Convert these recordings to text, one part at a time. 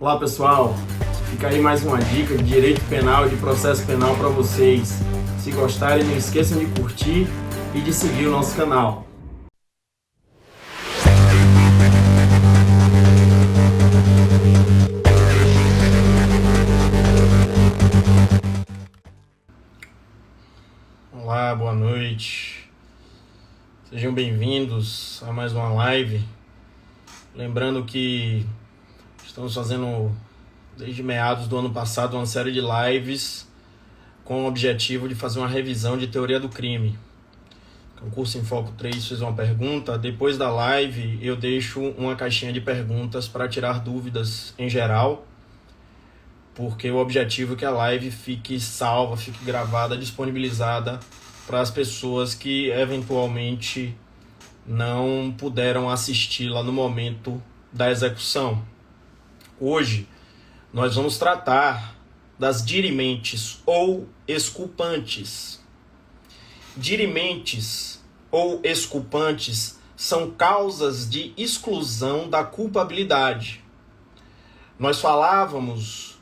Olá pessoal, fica aí mais uma dica de direito penal e de processo penal para vocês. Se gostarem, não esqueçam de curtir e de seguir o nosso canal. Olá, boa noite. Sejam bem-vindos a mais uma live. Lembrando que estamos fazendo, desde meados do ano passado, uma série de lives com o objetivo de fazer uma revisão de teoria do crime. O curso em Foco 3 fez uma pergunta. Depois da live, eu deixo uma caixinha de perguntas para tirar dúvidas em geral, porque o objetivo é que a live fique salva, fique gravada, disponibilizada para as pessoas que eventualmente não puderam assisti-la no momento da execução. Hoje, nós vamos tratar das dirimentes ou exculpantes. Dirimentes ou exculpantes são causas de exclusão da culpabilidade. Nós falávamos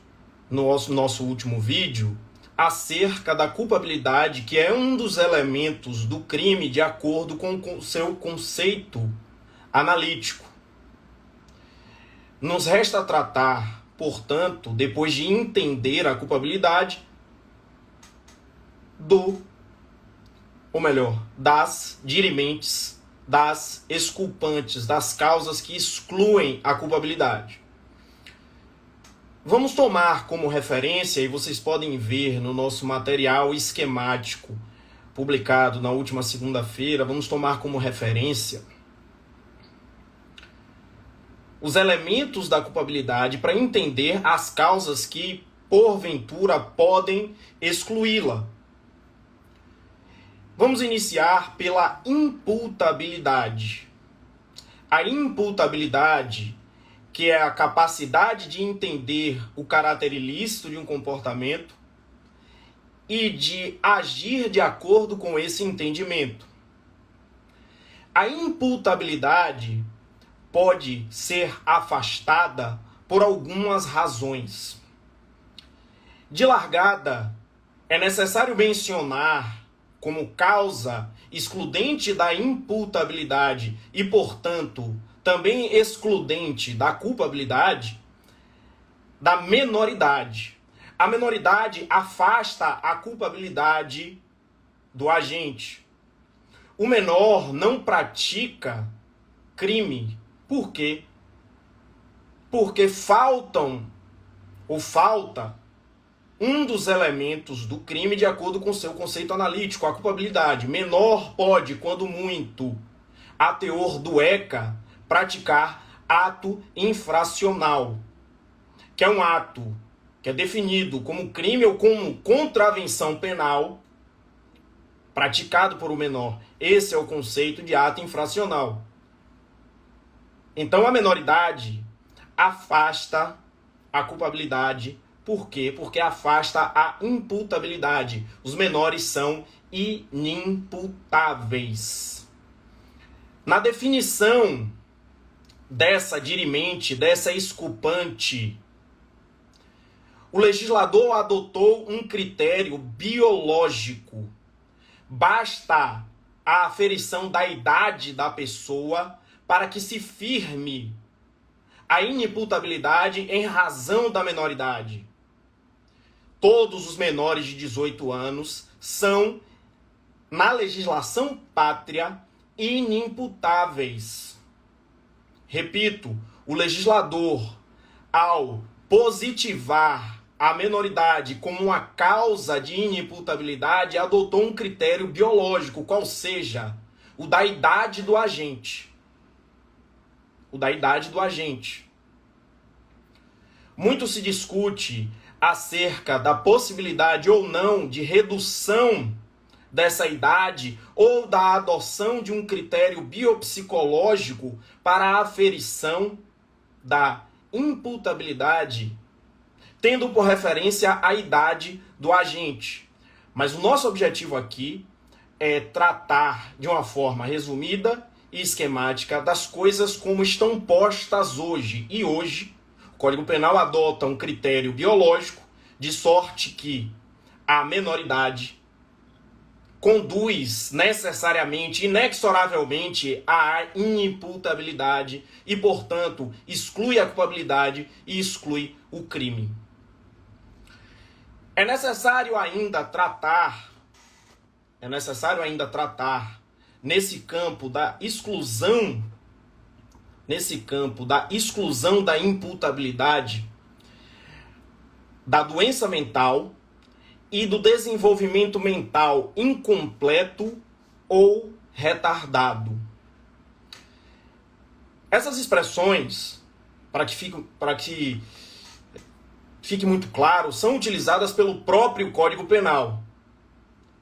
no nosso último vídeo acerca da culpabilidade, que é um dos elementos do crime de acordo com o seu conceito analítico. Nos resta tratar, portanto, depois de entender a culpabilidade, das dirimentes, das exculpantes, das causas que excluem a culpabilidade. Vamos tomar como referência, e vocês podem ver no nosso material esquemático publicado na última segunda-feira, vamos tomar como referência os elementos da culpabilidade para entender as causas que, porventura, podem excluí-la. Vamos iniciar pela imputabilidade. A imputabilidade, que é a capacidade de entender o caráter ilícito de um comportamento e de agir de acordo com esse entendimento. A imputabilidade pode ser afastada por algumas razões. De largada, é necessário mencionar como causa excludente da imputabilidade e, portanto, também excludente da culpabilidade, da menoridade. A menoridade afasta a culpabilidade do agente. O menor não pratica crime. Por quê? Porque falta um dos elementos do crime de acordo com seu conceito analítico, a culpabilidade. Menor pode, quando muito, a teor do ECA, praticar ato infracional, que é um ato que é definido como crime ou como contravenção penal praticado por o menor. Esse é o conceito de ato infracional. Então, a menoridade afasta a culpabilidade. Por quê? Porque afasta a imputabilidade. Os menores são inimputáveis. Na definição dessa dirimente, dessa exculpante, o legislador adotou um critério biológico. Basta a aferição da idade da pessoa para que se firme a inimputabilidade em razão da menoridade. Todos os menores de 18 anos são, na legislação pátria, inimputáveis. Repito, o legislador, ao positivar a menoridade como uma causa de inimputabilidade, adotou um critério biológico, qual seja o da idade do agente. Muito se discute acerca da possibilidade ou não de redução dessa idade ou da adoção de um critério biopsicológico para a aferição da imputabilidade, tendo por referência a idade do agente. Mas o nosso objetivo aqui é tratar de uma forma resumida e esquemática das coisas como estão postas hoje. E hoje, Código Penal adota um critério biológico, de sorte que a menoridade conduz necessariamente, inexoravelmente, à inimputabilidade e, portanto, exclui a culpabilidade e exclui o crime. É necessário ainda tratar nesse campo da exclusão da imputabilidade, da doença mental e do desenvolvimento mental incompleto ou retardado. Essas expressões, para que fique muito claro, são utilizadas pelo próprio Código Penal.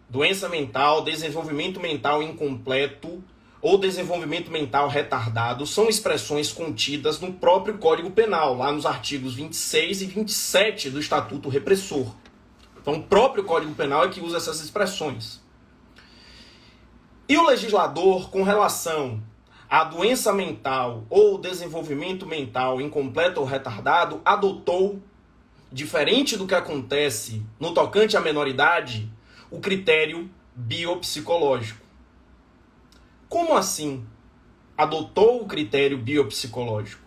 Doença mental, desenvolvimento mental incompleto ou desenvolvimento mental retardado são expressões contidas no próprio Código Penal, lá nos artigos 26 e 27 do Estatuto Repressor. Então, o próprio Código Penal é que usa essas expressões. E o legislador, com relação à doença mental ou desenvolvimento mental incompleto ou retardado, adotou, diferente do que acontece no tocante à menoridade, o critério biopsicológico. Como assim adotou o critério biopsicológico?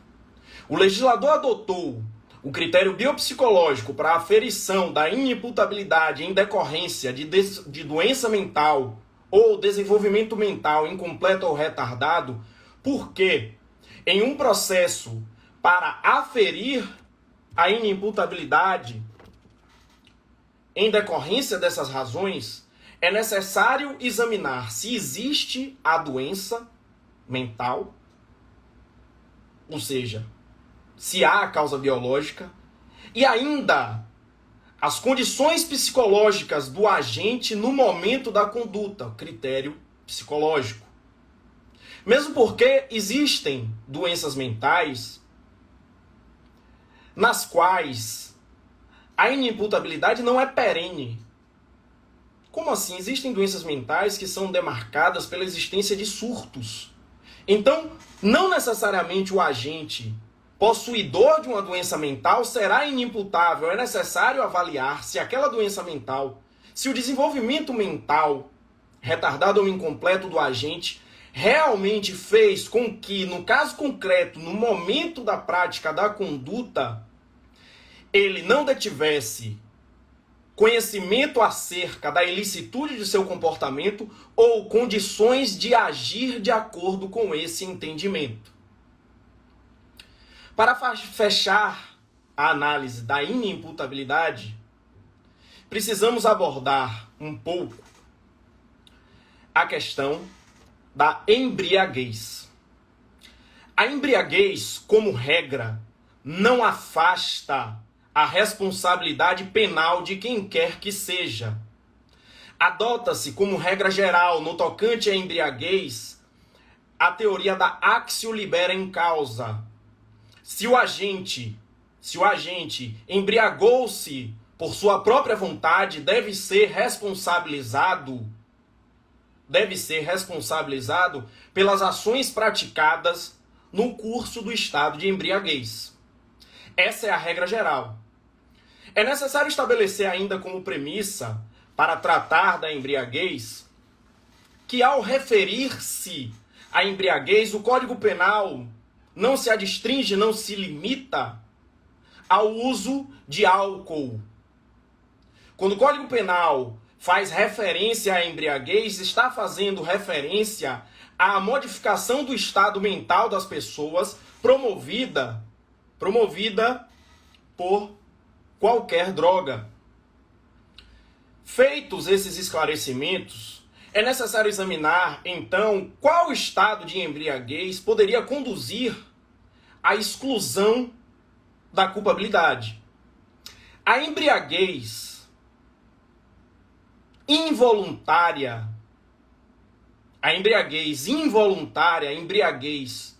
O legislador adotou o critério biopsicológico para a aferição da inimputabilidade em decorrência de doença mental ou desenvolvimento mental incompleto ou retardado, porque em um processo para aferir a inimputabilidade em decorrência dessas razões, é necessário examinar se existe a doença mental, ou seja, se há a causa biológica, e ainda as condições psicológicas do agente no momento da conduta, critério psicológico. Mesmo porque existem doenças mentais nas quais a inimputabilidade não é perene. Como assim? Existem doenças mentais que são demarcadas pela existência de surtos. Então, não necessariamente o agente possuidor de uma doença mental será inimputável. É necessário avaliar se aquela doença mental, se o desenvolvimento mental retardado ou incompleto do agente realmente fez com que, no caso concreto, no momento da prática da conduta, ele não detivesse conhecimento acerca da ilicitude de seu comportamento ou condições de agir de acordo com esse entendimento. Para fechar a análise da inimputabilidade, precisamos abordar um pouco a questão da embriaguez. A embriaguez, como regra, não afasta a responsabilidade penal de quem quer que seja. Adota-se como regra geral, no tocante à embriaguez, a teoria da actio libera in causa. Se o agente embriagou-se por sua própria vontade, deve ser responsabilizado pelas ações praticadas no curso do estado de embriaguez. Essa é a regra geral. É necessário estabelecer ainda como premissa, para tratar da embriaguez, que ao referir-se à embriaguez, o Código Penal não se adstringe, não se limita ao uso de álcool. Quando o Código Penal faz referência à embriaguez, está fazendo referência à modificação do estado mental das pessoas promovida por qualquer droga. Feitos esses esclarecimentos, é necessário examinar, então, qual estado de embriaguez poderia conduzir à exclusão da culpabilidade. A embriaguez involuntária, a embriaguez involuntária, a embriaguez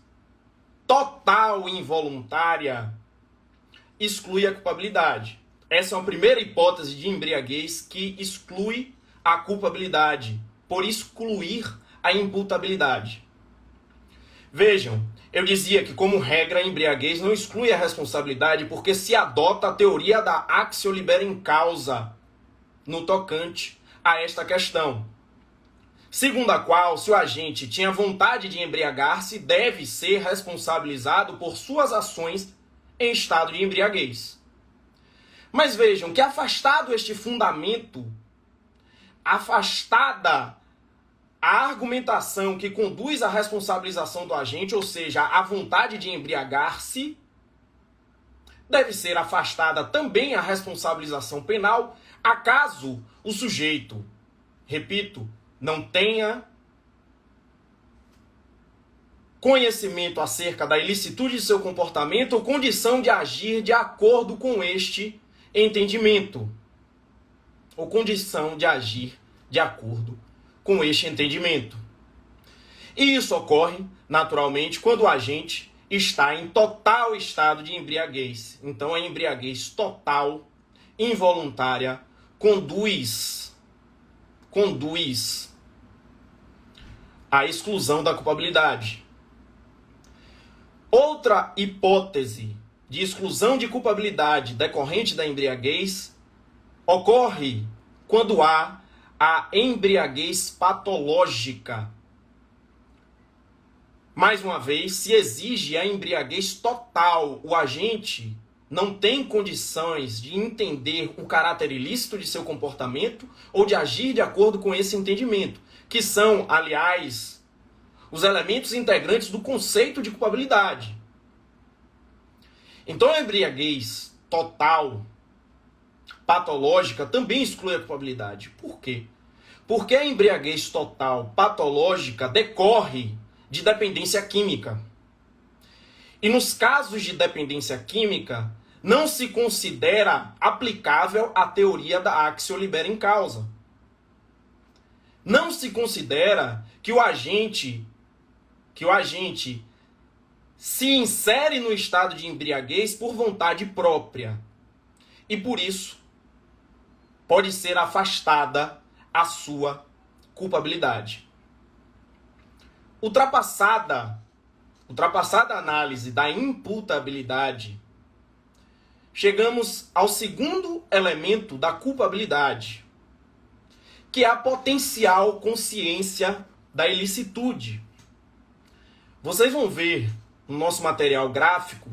total involuntária, exclui a culpabilidade. Essa é uma primeira hipótese de embriaguez que exclui a culpabilidade, por excluir a imputabilidade. Vejam, Eu dizia que, como regra, a embriaguez não exclui a responsabilidade porque se adota a teoria da actio libera causa no tocante a esta questão, segundo a qual, se o agente tinha vontade de embriagar-se, deve ser responsabilizado por suas ações em estado de embriaguez. Mas vejam que, afastado este fundamento, afastada a argumentação que conduz à responsabilização do agente, ou seja, a vontade de embriagar-se, deve ser afastada também a responsabilização penal, acaso o sujeito, repito, não tenha conhecimento acerca da ilicitude de seu comportamento ou condição de agir de acordo com este entendimento. Ou condição de agir de acordo com este entendimento. E isso ocorre, naturalmente, quando o agente está em total estado de embriaguez. Então, a embriaguez total, involuntária, conduz à exclusão da culpabilidade. Outra hipótese de exclusão de culpabilidade decorrente da embriaguez ocorre quando há a embriaguez patológica. Mais uma vez, se exige a embriaguez total, o agente não tem condições de entender o caráter ilícito de seu comportamento ou de agir de acordo com esse entendimento, que são, aliás, os elementos integrantes do conceito de culpabilidade. Então, a embriaguez total, patológica, também exclui a culpabilidade. Por quê? Porque a embriaguez total patológica decorre de dependência química. E nos casos de dependência química, não se considera aplicável a teoria da actio libera causa. Não se considera que o agente se insere no estado de embriaguez por vontade própria. E por isso, pode ser afastada a sua culpabilidade. Ultrapassada a análise da imputabilidade, chegamos ao segundo elemento da culpabilidade, que é a potencial consciência da ilicitude. Vocês vão ver no nosso material gráfico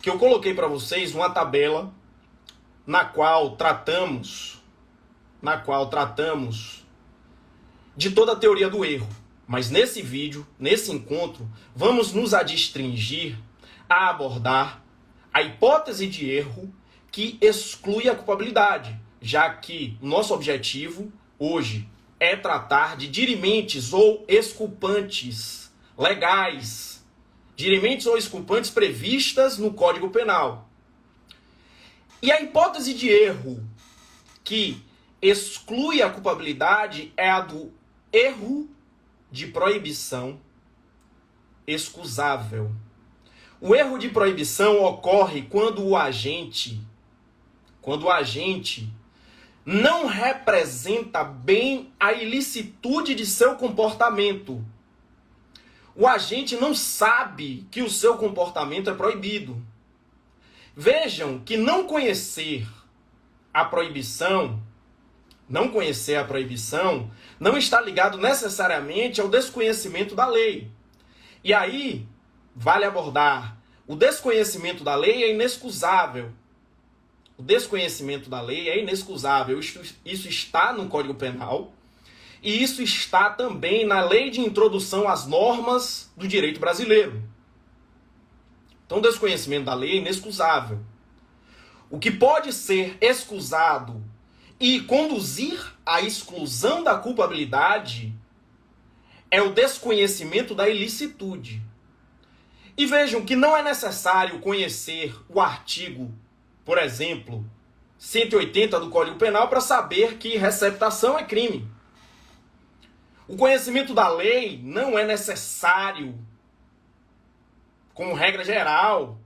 que eu coloquei para vocês uma tabela na qual tratamos de toda a teoria do erro. Mas nesse vídeo, nesse encontro, vamos nos adstringir a abordar a hipótese de erro que exclui a culpabilidade, já que o nosso objetivo hoje é tratar de dirimentes ou exculpantes legais, dirimentes ou exculpantes previstas no Código Penal. E a hipótese de erro que exclui a culpabilidade é a do erro de proibição excusável. O erro de proibição ocorre quando o agente não representa bem a ilicitude de seu comportamento. O agente não sabe que o seu comportamento é proibido. Vejam que não conhecer a proibição não está ligado necessariamente ao desconhecimento da lei. E aí, vale abordar, o desconhecimento da lei é inexcusável. O desconhecimento da lei é inexcusável. Isso está no Código Penal e isso está também na Lei de Introdução às Normas do Direito Brasileiro. Então, o desconhecimento da lei é inexcusável. O que pode ser excusado e conduzir à exclusão da culpabilidade é o desconhecimento da ilicitude. E vejam que não é necessário conhecer o artigo, por exemplo, 180 do Código Penal para saber que receptação é crime. O conhecimento da lei não é necessário, como regra geral,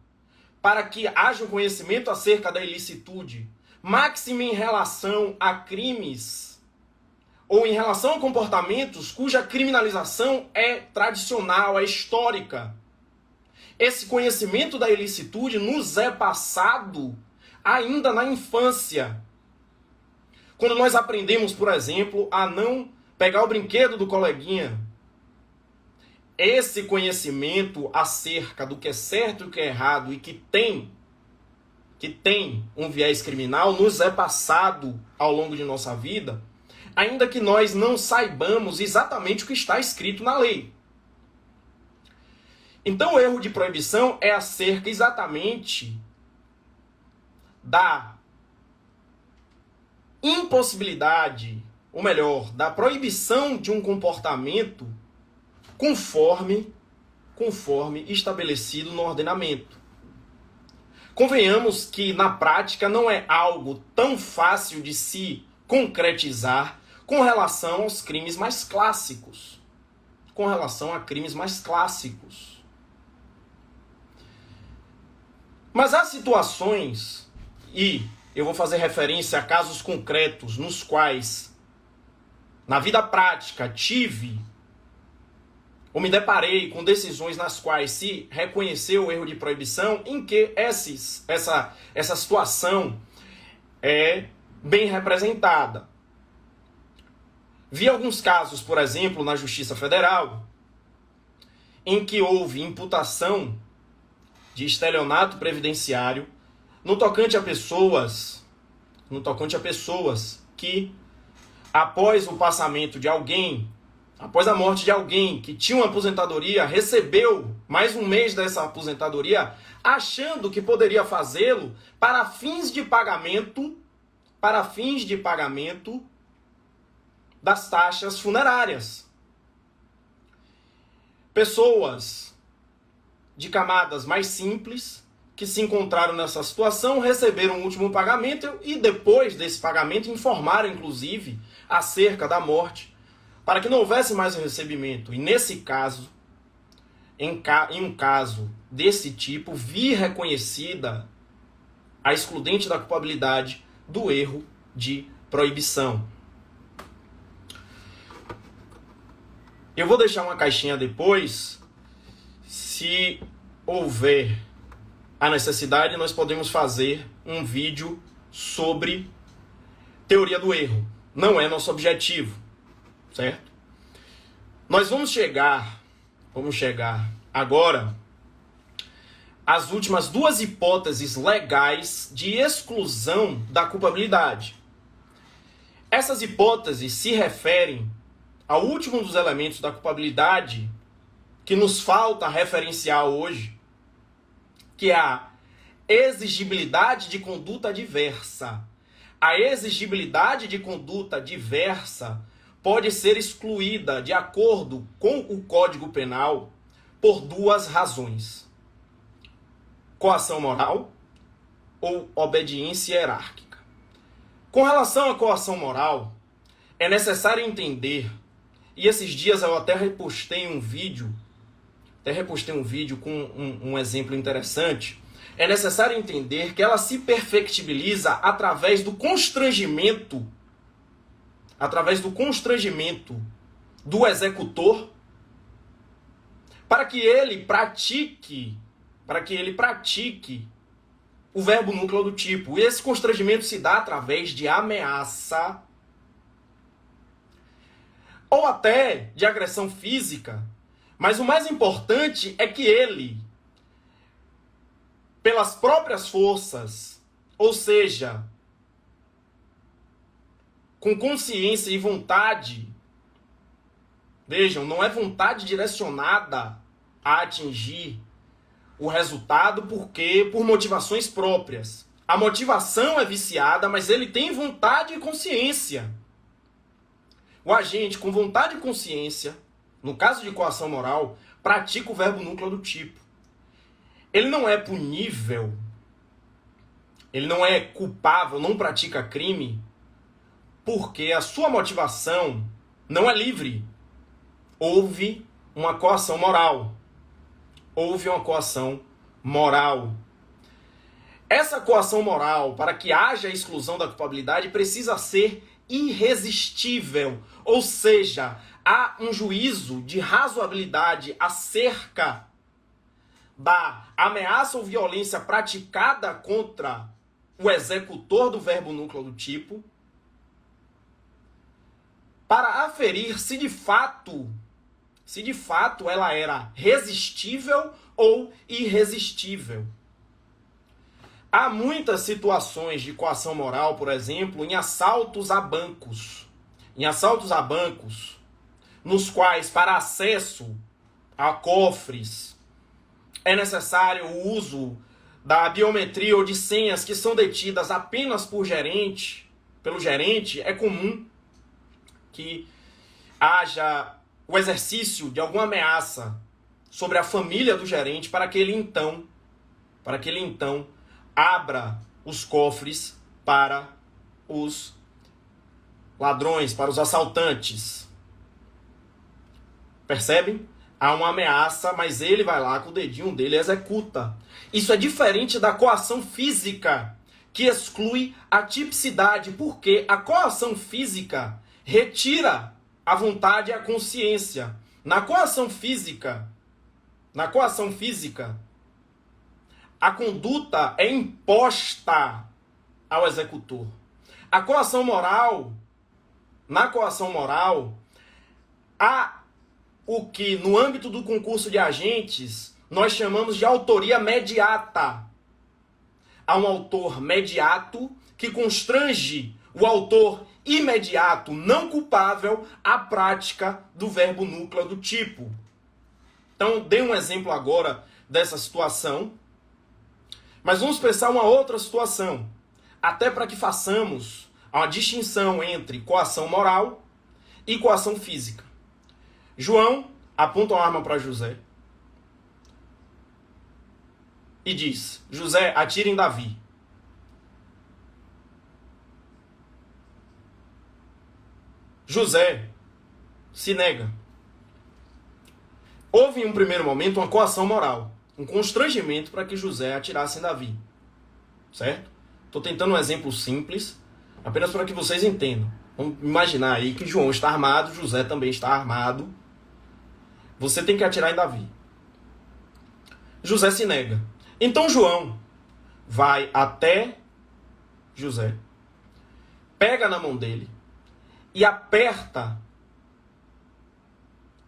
para que haja um conhecimento acerca da ilicitude, máxime em relação a crimes ou em relação a comportamentos cuja criminalização é tradicional, é histórica. Esse conhecimento da ilicitude nos é passado ainda na infância. Quando nós aprendemos, por exemplo, a não pegar o brinquedo do coleguinha. Esse conhecimento acerca do que é certo e o que é errado e que tem um viés criminal nos é passado ao longo de nossa vida, ainda que nós não saibamos exatamente o que está escrito na lei. Então o erro de proibição é acerca exatamente da impossibilidade, ou melhor, da proibição de um comportamento conforme estabelecido no ordenamento. Convenhamos que na prática não é algo tão fácil de se concretizar com relação aos crimes mais clássicos. Com relação a crimes mais clássicos. Mas há situações, e eu vou fazer referência a casos concretos nos quais, na vida prática, tive ou me deparei com decisões nas quais se reconheceu o erro de proibição, em que essa situação é bem representada. Vi alguns casos, por exemplo, na Justiça Federal, em que houve imputação de estelionato previdenciário no tocante a pessoas que, após o passamento de alguém, após a morte de alguém que tinha uma aposentadoria, recebeu mais um mês dessa aposentadoria, achando que poderia fazê-lo para fins de pagamento das taxas funerárias. Pessoas de camadas mais simples que se encontraram nessa situação receberam o último pagamento e depois desse pagamento informaram, inclusive, acerca da morte, para que não houvesse mais recebimento. E nesse caso, em um caso desse tipo, vi reconhecida a excludente da culpabilidade do erro de proibição. Eu vou deixar uma caixinha depois. Se houver a necessidade, nós podemos fazer um vídeo sobre teoria do erro. Não é nosso objetivo. Certo? Nós vamos chegar agora às últimas duas hipóteses legais de exclusão da culpabilidade. Essas hipóteses se referem ao último dos elementos da culpabilidade que nos falta referenciar hoje, que é a exigibilidade de conduta diversa. A exigibilidade de conduta diversa pode ser excluída, de acordo com o Código Penal, por duas razões: coação moral ou obediência hierárquica. Com relação à coação moral, é necessário entender, e esses dias eu até repostei um vídeo com um exemplo interessante. É necessário entender que ela se perfectibiliza através do constrangimento do executor para que ele pratique o verbo núcleo do tipo. E esse constrangimento se dá através de ameaça ou até de agressão física. Mas o mais importante é que ele, pelas próprias forças, ou seja, com consciência e vontade, vejam, não é vontade direcionada a atingir o resultado por motivações próprias. A motivação é viciada, mas ele tem vontade e consciência. O agente com vontade e consciência, no caso de coação moral, pratica o verbo núcleo do tipo. Ele não é punível, ele não é culpável, não pratica crime, porque a sua motivação não é livre. Houve uma coação moral. Essa coação moral, para que haja a exclusão da culpabilidade, precisa ser irresistível. Ou seja, há um juízo de razoabilidade acerca da ameaça ou violência praticada contra o executor do verbo núcleo do tipo, para aferir se de fato ela era resistível ou irresistível. Há muitas situações de coação moral, por exemplo, em assaltos a bancos. Em assaltos a bancos, nos quais, para acesso a cofres, é necessário o uso da biometria ou de senhas que são detidas apenas pelo gerente, é comum que haja o exercício de alguma ameaça sobre a família do gerente para que ele então abra os cofres para os ladrões, para os assaltantes. Percebem? Há uma ameaça, mas ele vai lá com o dedinho dele e executa. Isso é diferente da coação física, que exclui a tipicidade, porque a coação física retira a vontade e a consciência. Na coação física, a conduta é imposta ao executor. Na coação moral, há o que no âmbito do concurso de agentes nós chamamos de autoria mediata. Há um autor mediato que constrange o autor imediato, não culpável, à prática do verbo núcleo do tipo. Então, dei um exemplo agora dessa situação, mas vamos pensar uma outra situação, até para que façamos uma distinção entre coação moral e coação física. João aponta uma arma para José e diz: José, atire em Davi. José se nega. Houve em um primeiro momento uma coação moral, um constrangimento para que José atirasse em Davi. Certo? Estou tentando um exemplo simples, apenas para que vocês entendam. Vamos imaginar aí que João está armado, José também está armado. Você tem que atirar em Davi. José se nega. Então João vai até José, pega na mão dele e aperta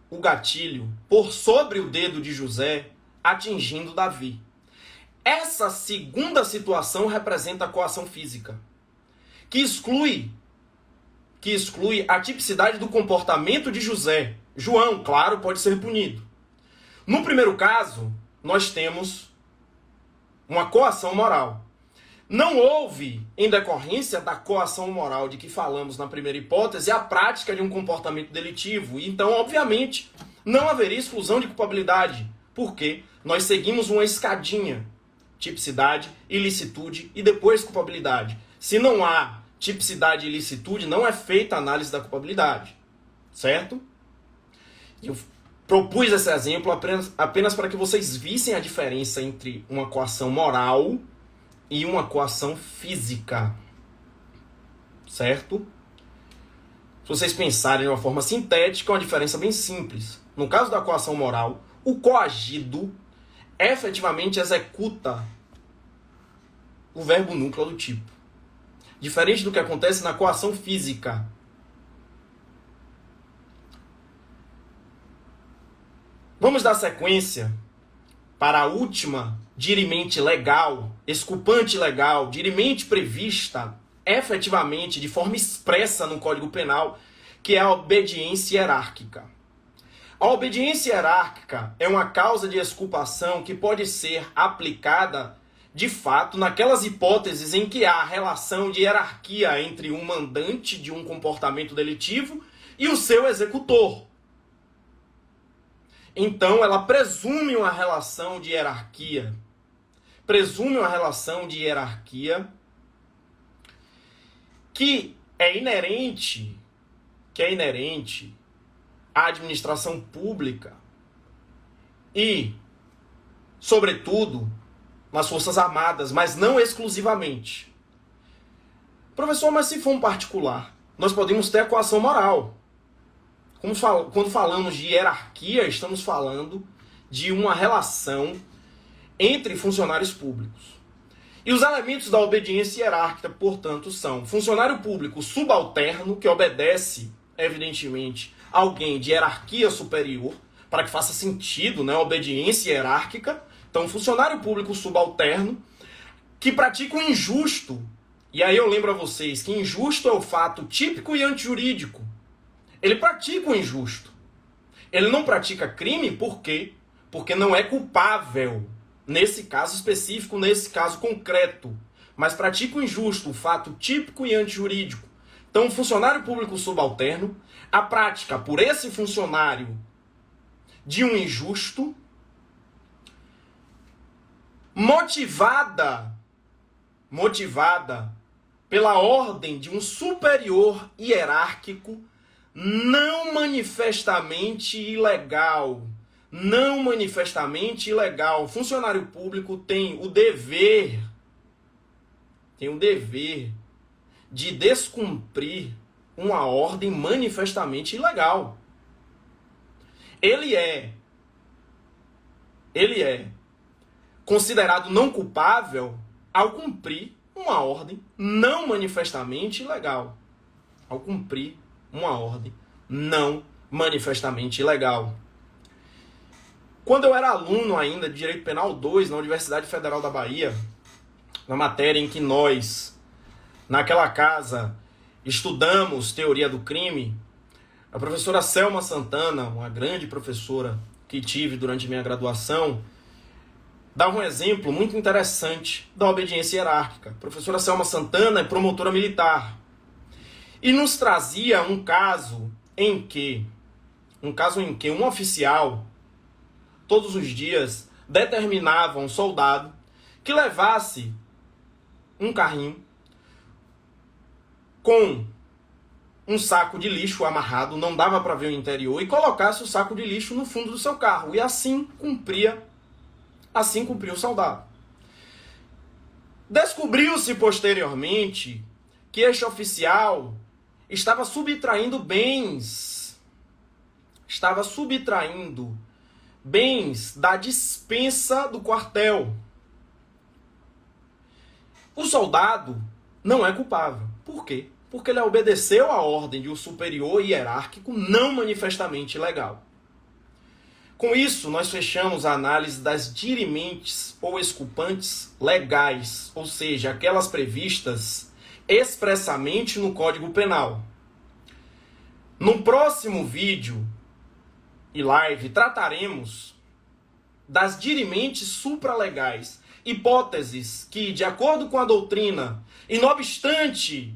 o gatilho por sobre o dedo de José, atingindo Davi. Essa segunda situação representa a coação física, que exclui a tipicidade do comportamento de José. João, claro, pode ser punido. No primeiro caso, nós temos uma coação moral. Não houve, em decorrência da coação moral de que falamos na primeira hipótese, a prática de um comportamento delitivo. Então, obviamente, não haveria exclusão de culpabilidade, porque nós seguimos uma escadinha: tipicidade, ilicitude e depois culpabilidade. Se não há tipicidade e ilicitude, não é feita a análise da culpabilidade. Certo? Eu propus esse exemplo apenas para que vocês vissem a diferença entre uma coação moral e uma coação física. Certo? Se vocês pensarem de uma forma sintética, é uma diferença bem simples. No caso da coação moral, o coagido efetivamente executa o verbo núcleo do tipo. Diferente do que acontece na coação física. Vamos dar sequência para a última dirimente legal, exculpante legal, dirimente prevista efetivamente de forma expressa no Código Penal, que é a obediência hierárquica. A obediência hierárquica é uma causa de exculpação que pode ser aplicada, de fato, naquelas hipóteses em que há relação de hierarquia entre um mandante de um comportamento delitivo e o seu executor. Então, ela presume uma relação de hierarquia. Presume uma relação de hierarquia que é inerente à administração pública e, sobretudo, nas Forças Armadas, mas não exclusivamente. Professor, mas se for um particular, nós podemos ter a coação moral. Quando falamos de hierarquia, estamos falando de uma relação entre funcionários públicos. E os elementos da obediência hierárquica, portanto, são funcionário público subalterno, que obedece, evidentemente, a alguém de hierarquia superior, para que faça sentido, né, a obediência hierárquica. Então, funcionário público subalterno, que pratica o injusto. E aí eu lembro a vocês que injusto é o fato típico e antijurídico. Ele pratica o injusto. Ele não pratica crime, por quê? Porque não é culpável. Nesse caso específico, nesse caso concreto. Mas pratica o injusto, o fato típico e antijurídico. Então, o funcionário público subalterno, a prática por esse funcionário de um injusto, motivada pela ordem de um superior hierárquico, não manifestamente ilegal. Não manifestamente ilegal. O funcionário público tem o dever de descumprir uma ordem manifestamente ilegal. Ele é considerado não culpável ao cumprir uma ordem não manifestamente ilegal. Ao cumprir uma ordem não manifestamente ilegal. Quando eu era aluno ainda de Direito Penal 2 na Universidade Federal da Bahia, na matéria em que nós, naquela casa, estudamos teoria do crime, a professora Selma Santana, uma grande professora que tive durante minha graduação, dava um exemplo muito interessante da obediência hierárquica. A professora Selma Santana é promotora militar e nos trazia um caso em que um oficial todos os dias determinava a um soldado que levasse um carrinho com um saco de lixo amarrado, não dava para ver o interior, e colocasse o saco de lixo no fundo do seu carro. E assim cumpria o soldado. Descobriu-se posteriormente que este oficial estava subtraindo bens da despensa do quartel. O soldado não é culpável. Por quê? Porque ele obedeceu à ordem de um superior hierárquico não manifestamente ilegal. Com isso, nós fechamos a análise das dirimentes ou exculpantes legais, ou seja, aquelas previstas expressamente no Código Penal. No próximo vídeo e live, trataremos das dirimentes supralegais, hipóteses que, de acordo com a doutrina, e não obstante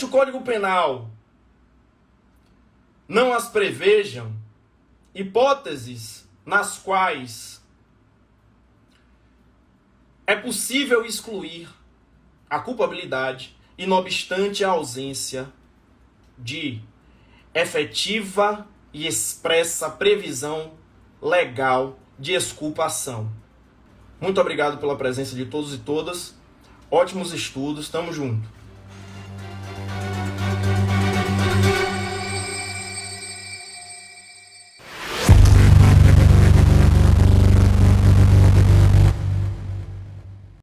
o Código Penal não as prevejam, hipóteses nas quais é possível excluir a culpabilidade e não obstante a ausência de efetiva e expressa previsão legal de exculpação. Muito obrigado pela presença de todos e todas. Ótimos estudos, tamo junto.